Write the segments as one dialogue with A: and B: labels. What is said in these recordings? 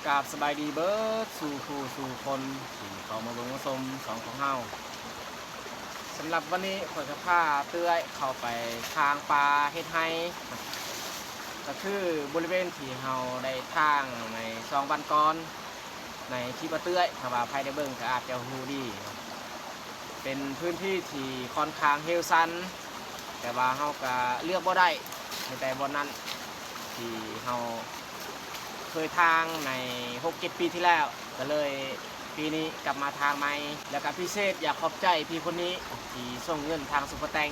A: กราบสบายดีเบิร์ดสู่ผู้สู่คนที่เขามาลงมาชมสองของเฮาสำหรับวันนี้ขอจะพาเตื้อยเข้าไปทางปลาเฮ็ดไฮก็คือบริเวณที่เฮาได้ทางในซองบันกอนในที่ปลาเตื้อยถ้าว่าใครได้เบิ่งก็อาจจะฮู้ดีเป็นพื้นที่ที่ค่อนข้างเฮลซันแต่ว่าเฮาก็เลือกบ่ได้แต่บนนั้นที่เฮาเคยทางใน 6-7 ปีที่แล้วก็เลยปีนี้กลับมาทางใหม่แล้วก็พิเศษอยากขอบใจพี่คนนี้ที่ส่งเงินทางซุปเปอร์แตง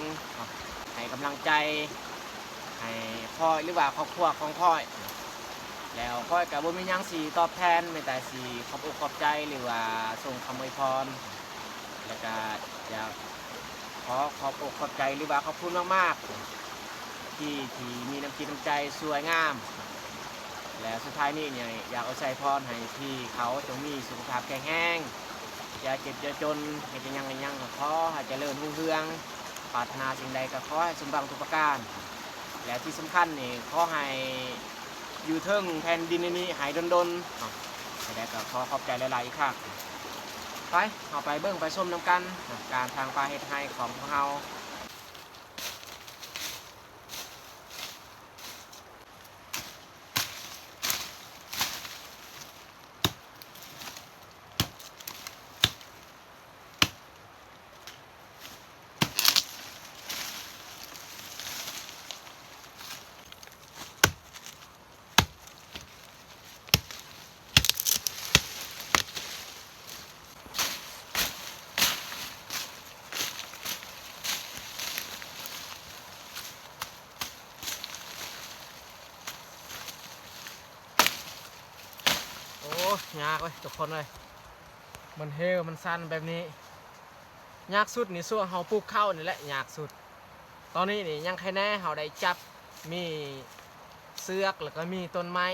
A: ให้กำลังใจให้พ่อยหรือว่าครอบครัวของพ่อยแล้วพ่อยกับบุญมียังสีตอบแทนไม่แต่สีขอบอกขอบใจหรือว่าส่งคำอวยพรแล้วก็อยากขอบอกขอบใจหรือว่าขอบคุณมากๆที่มีน้ำจิตน้ำใจสวยงามและสุดท้ายนี้เนี่ยอยากเอาใจพรให้ที่เขาจงมีสุขภาพแข็งแรงอย่าเจ็บอย่าจนให้จะยังก็ขอให้เจริญรุ่งเรืองปรารถนาสิ่งใดก็ขอให้สมบังทุกประการและที่สำคัญนี่ขอให้อยู่เทิงแผ่นดินนี้หายดนแต่ก็ขอขอบใจหลายๆอีกครับไปเอาไปเบิ้งไปชมน้ำกันการทางปลาเฮ็ดไฮของพวกเราโอ้ยากเลยทุกคนเลยมันเฮลมันสั้นแบบนี้ยากสุดนี่ส่วนเขาปลูกข้าวนี่แหละยากสุดตอนนี้นี่ยังใครแน่เขาได้จับมีเสือกแล้วก็มีต้นไม้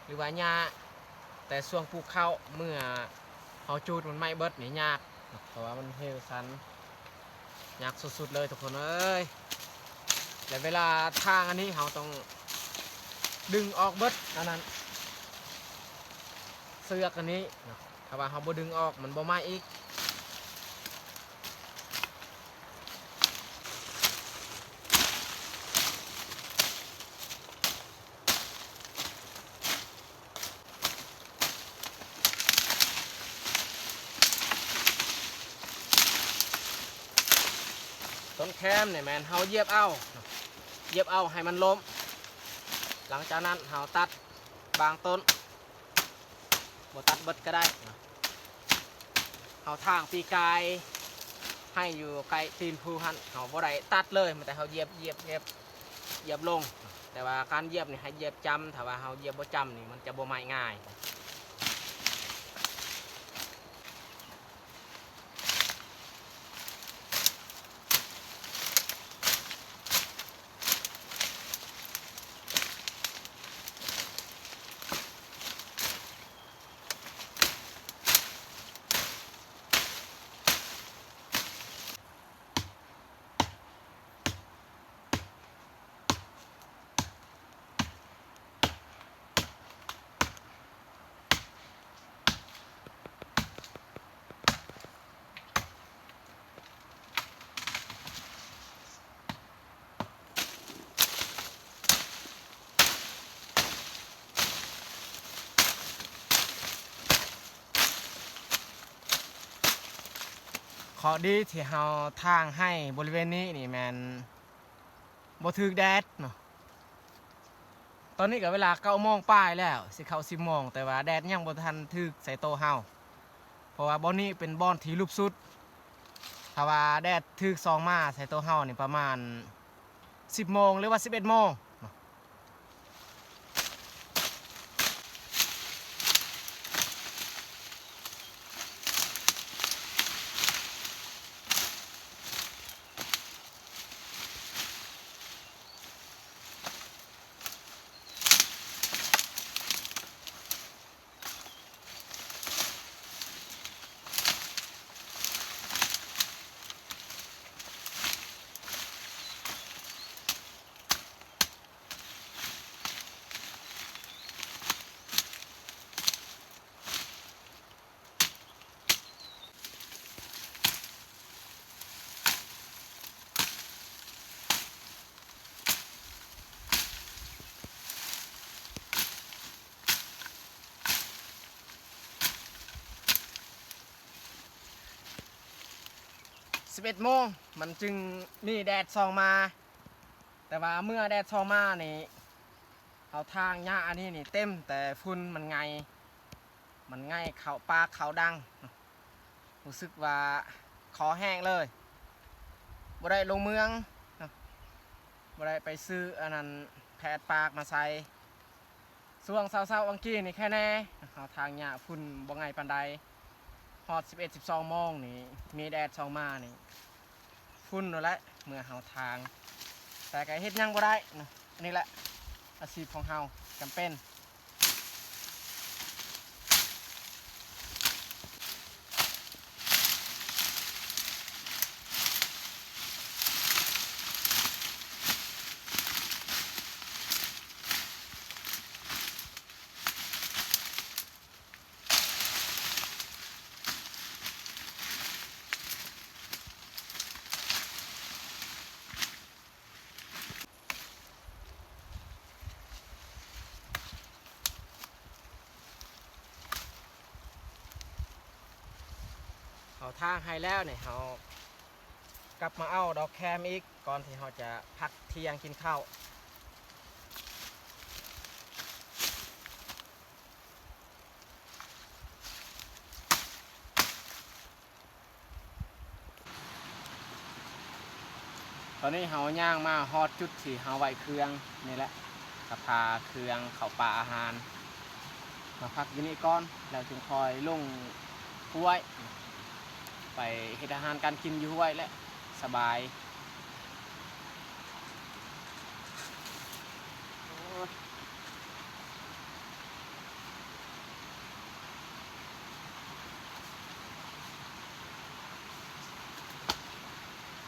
A: หรือว่าหญ้าแต่ส่วนปลูกข้าวเมื่อเขาจูดมันไม่เบิดนี่ยากเพราะว่ามันเฮลสั้นยากสุดๆเลยทุกคนเอ้ยแต่เวลาทางอันนี้เขาต้องดึงออกเบิดอันนั้นเสือกอันนี้ถ้าว่าเขาบ่ดึงออกมันบ่มาอีกต้นแคมเนี่ยแมนเขาเหยียบเอาให้มันล้มหลังจากนั้นเขาตัดบางต้นบ่ตัดเบิดก็ได้เขาทางปีกายให้อยู่ไกลตีนภูหันเขาบ่ได้ตัดเลยแต่เขาเหยียบลงแต่ว่าการเหยียบนี่ให้เหยียบจำถ้าว่าเขาเหยียบบ่จำนี่มันจะบ่ไหม้ง่ายข้อดีที่เราทางให้บริเวณนี้นี่แมนบ่ถึกแดดเนาะตอนนี้ก็เวลา9 โมงป้ายแล้วสิเข้า10 โมงแต่ว่าแดดยังบ่ทันถึกใส่โตเฮาเพราะว่าบ่อนนี้เป็นบ่อนที่ลุบสุดถ้าว่าแดดถึก2มาใส่โตเฮานี่ประมาณ10 โมงหรือว่า11 โมง 11 โมงมันจึงมีแดดส่องมาแต่ว่าเมื่อแดดส่องมานี่เอาทางหญ้าอันนี้นี่เต็มแต่ฝุ่นมันไงเขาปากเขาดังรู้สึกว่าคอแห้งเลยบ่ได้ลงเมืองบ่ได้ไปซื้ออันนั้นแพดปากมาใส่ช่วงเช้าๆอังกี้นี่แค่แน่เอาทางหญ้าฝุ่นบ่ไงปานใดฮอด11-12 โมงนี่มีแดดส่องมานี่ฝุ่นนั่นแหละเมื่อเฮาทางแต่ก็เฮ็ดยังบ่ได้นะนี่แหละอาชีพของเฮาจำเป็นเอาทางให้แล้วเนี่ยเฮากลับมาเอาดอกแคมอีกก่อนที่เฮาจะพักเที่ยงกินข้าวตอนนี้เฮาย่างมาฮอดจุดที่เฮาไว้เครื่องนี่แหละกระพาเครื่องเข้าป่าอาหารมาพักอยู่นี่ก่อนแล้วจึงคอยลงห้วยไปเฮ็ดอาหารการกินอยู่ห้วยและสบาย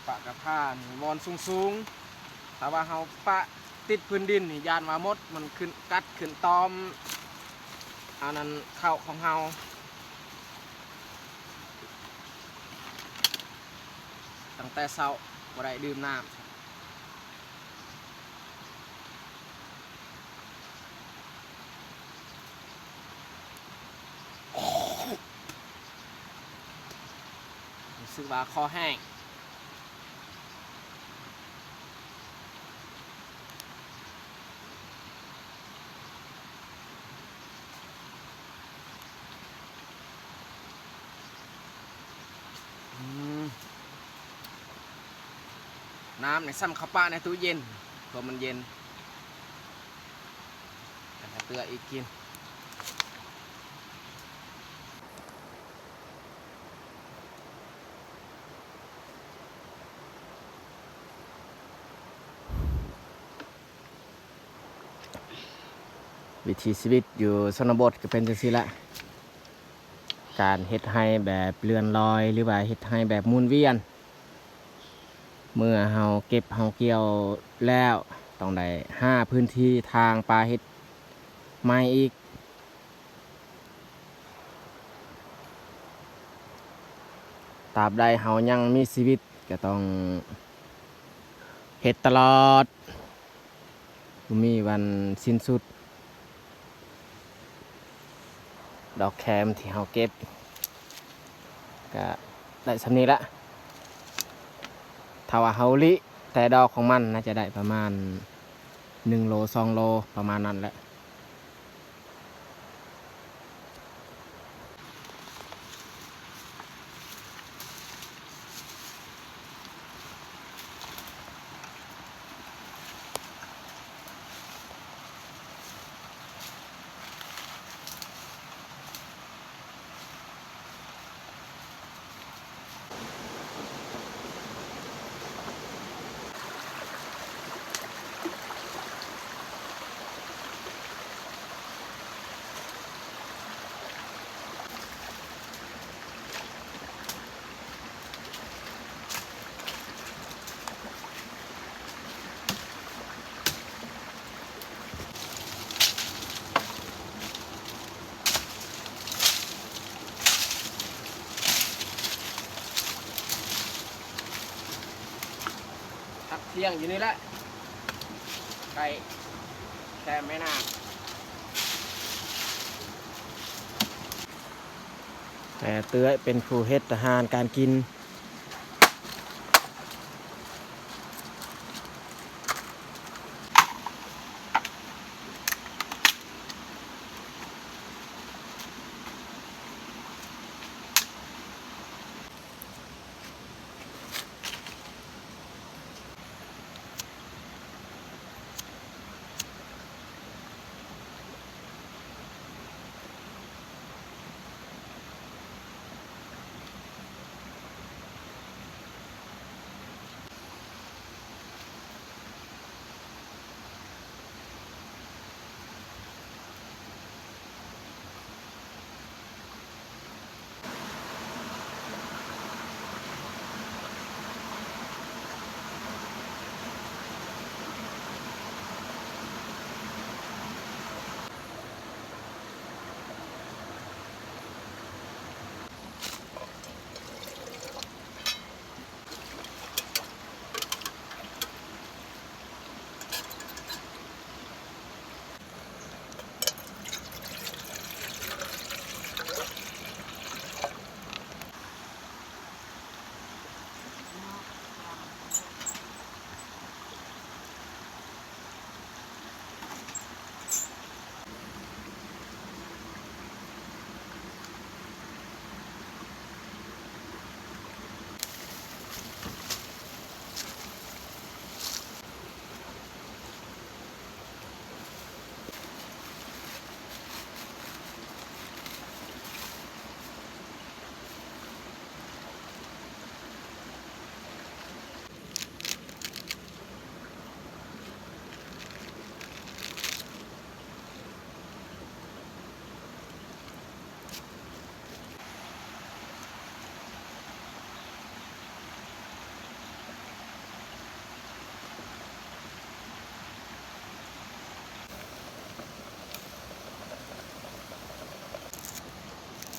A: ปะกระพานวอนสูงๆถ้าว่าเฮาปะติดพื้นดินนี่ยานว่ามดมันขึ้นกัดขึ้นตอมอันนั้นข้าวของเฮาตั้งแต่เช้าบ่ได้ดื่มน้ำรู้สึกว่าคอแห้งน้ำในซ้ำข้าวปลาในตู้เย็นตัวมันเย็นแต่เตืออีกกินวิถีชีวิตอยู่ชนบทก็เป็นจังซี่ละการเฮ็ดให้แบบเรือนลอยหรือว่าเฮ็ดให้แบบหมุนเวียนเมื่อเฮาเก็บเฮาเกี่ยวแล้วต้องได้พื้นที่ทางปลาเฮ็ดใหม่อีกตราบใดเฮายังมีชีวิตก็ต้องเฮ็ดตลอดบ่มีวันสิ้นสุดดอกแคมที่เฮาเก็บก็ได้สำนี้ละถ้าว่าเฮาลิแต่ดอกของมันน่าจะได้ประมาณ1 โล 2 โลประมาณนั้นแหละพักเที่ยงอยู่นี่แหละไก่แค่ไม่น่าแต่เตื้อยเป็นผู้เฮ็ดอาหารการกิน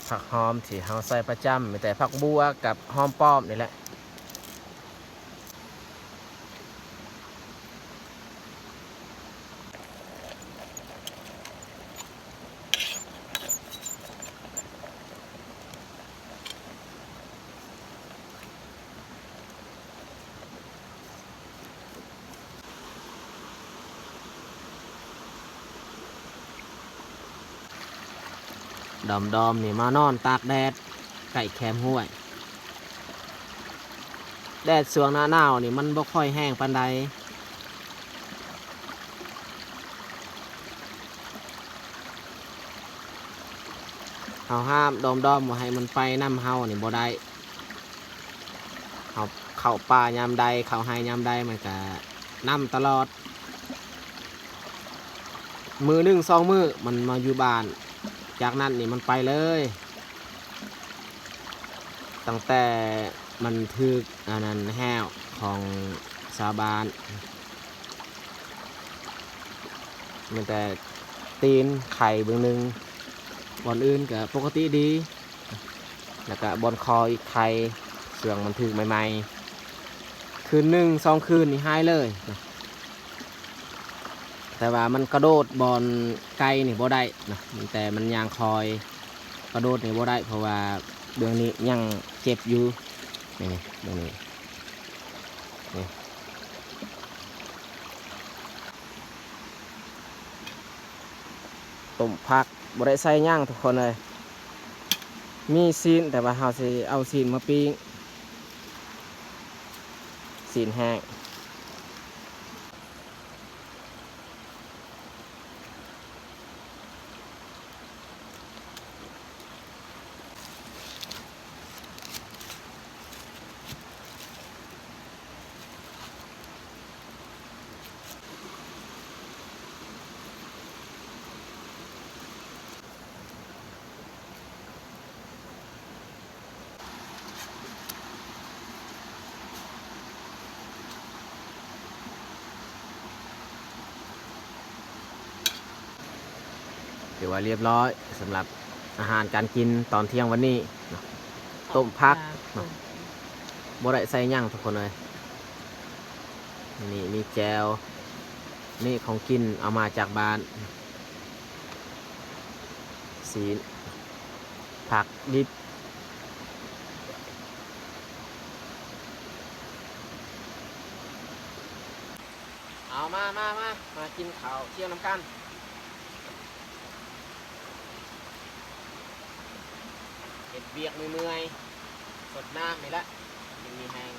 A: ผักหอมที่เฮาใส่ประจำมีแต่ผักบัวกับหอมป้อมนี่แหละดอมนี่มานอนตากแดดไก่แคมห้วยแดดช่วงหน้าหนาวนี่มันบ่ค่อยแห้งปานใดเฮาห้ามดอมบ่ให้มันไปน้ำเฮานี่บ่ได้เฮาเข้าป่ายามใดเข้าไห้ยามใดมันก็น้ำตลอดมือหนึ่งสองมือมันมาอยู่บ้านจากนั้นนี่มันไปเลยตั้งแต่มันถึกอันนั้นแห้วของชาวบ้านมันแต่ตีนไข่เบื้องหนึ่งบอนอื่นก็ปกติดีแล้วก็บอนคออีกไข่เสื่องมันถึกใหม่ๆคืนหนึ่งสองคืนนี่หายเลยแต่ว่ามันกระโดดบอลไกลนี่บ่ได้นะแต่มันยางคอยกระโดดนี่บ่ได้เพราะว่าเบื้องนี้ยังเจ็บอยู่นี่เบื้องนี้นี่ต้มผักบ่ได้ใส่ย่างทุกคนเลยมีซีนแต่ว่าเราสิเอาซีนมาปิ้งซีนแห้งถือว่าเรียบร้อยสำหรับอาหารการกินตอนเที่ยงวันนี้ต้มผักบ่ได้ใส่ย่างทุกคนเลยนี่มีแจวนี่ของกินเอามาจากบ้านสีผักดิบเอามากินข้าวเที่ยงน้ำกันเห็ดเบียกเมื่อยๆสดน้ำนี่แหละยังมีแห้ง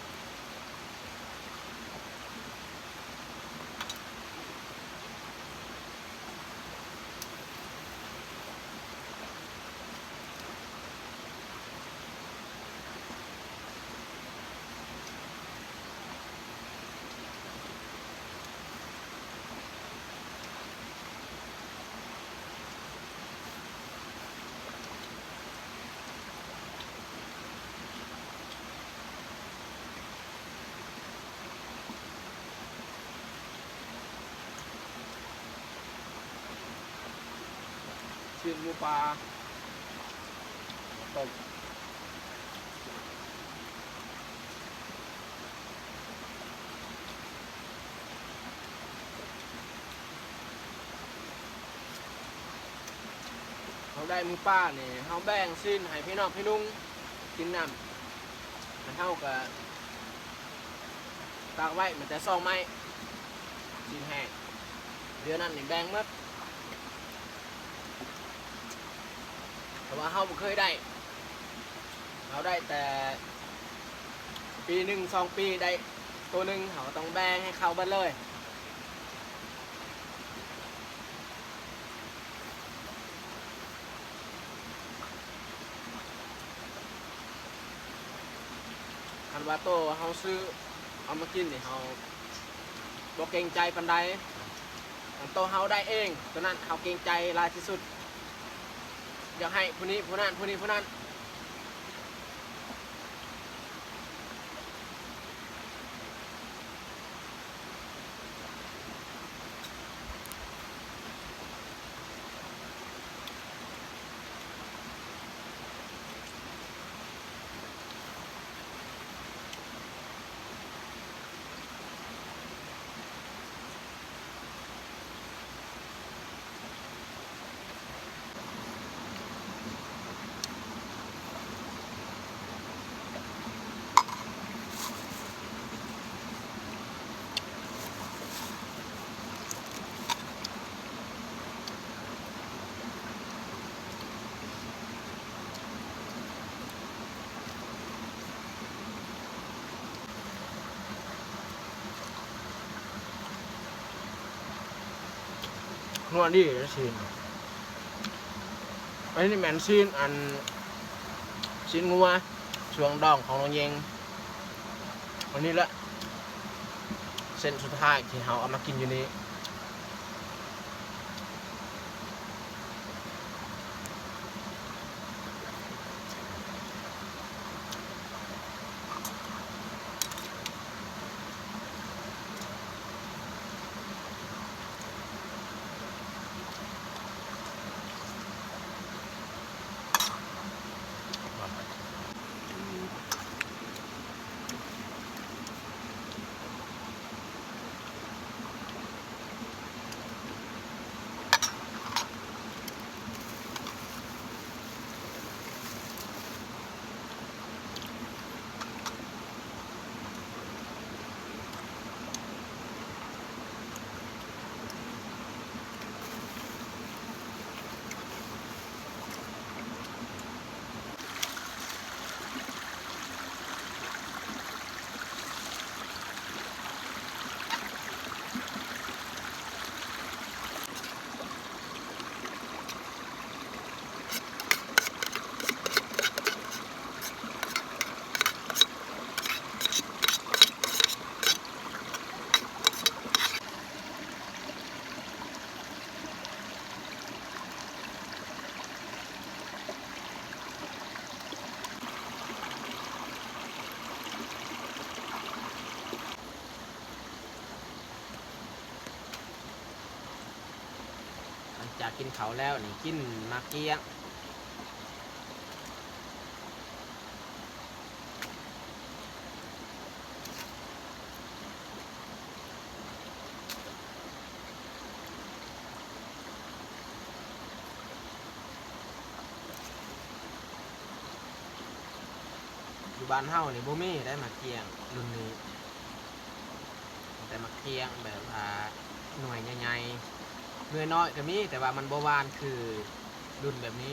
A: ชิ้นหมูปลาต้มเขาได้หมูปลาเนี่ยเขาแบ่งชิ้นให้พี่น้องพี่ลุงกินน้ำมันเท่ากับตากไว้มันแต่ซองไม้ชิ้นแห้งเดือนนั้นนี่แบ่งหมดแต่ว่าเขาไม่เคยได้เขาได้แต่ปีหนึ่งสองปีได้ตัวหนึ่งเขาต้องแบ่งให้เขาเบิดเลยคันว่าโตเขาซื้อเอามากินนี่เขาบ่เกรงใจปานใดโตเขาได้เองตัวนั้นเขาเกรงใจหลายที่สุดอยากให้ผู้นี้ผู้นั้นผู้นี้ผู้นั้น นวดดีซีนอันนี้แมนซีนอันซีนงัวช่วงดองของน้องเยงวันนี้ละเส้นสุดท้ายที่เราเอามากินอยู่นี้จากกินเขาแล้วนี่กินมาเกี๊ยงอยู่บ้านเฮานี่บ่มีได้มาเกี๊ยงรุ่นนี้แต่มาเกี๊ยงแบบหน่วยใหญ่ๆเนื้อน้อยก็มีแต่ว่ามันบ่หวานคือรุ่นแบบนี้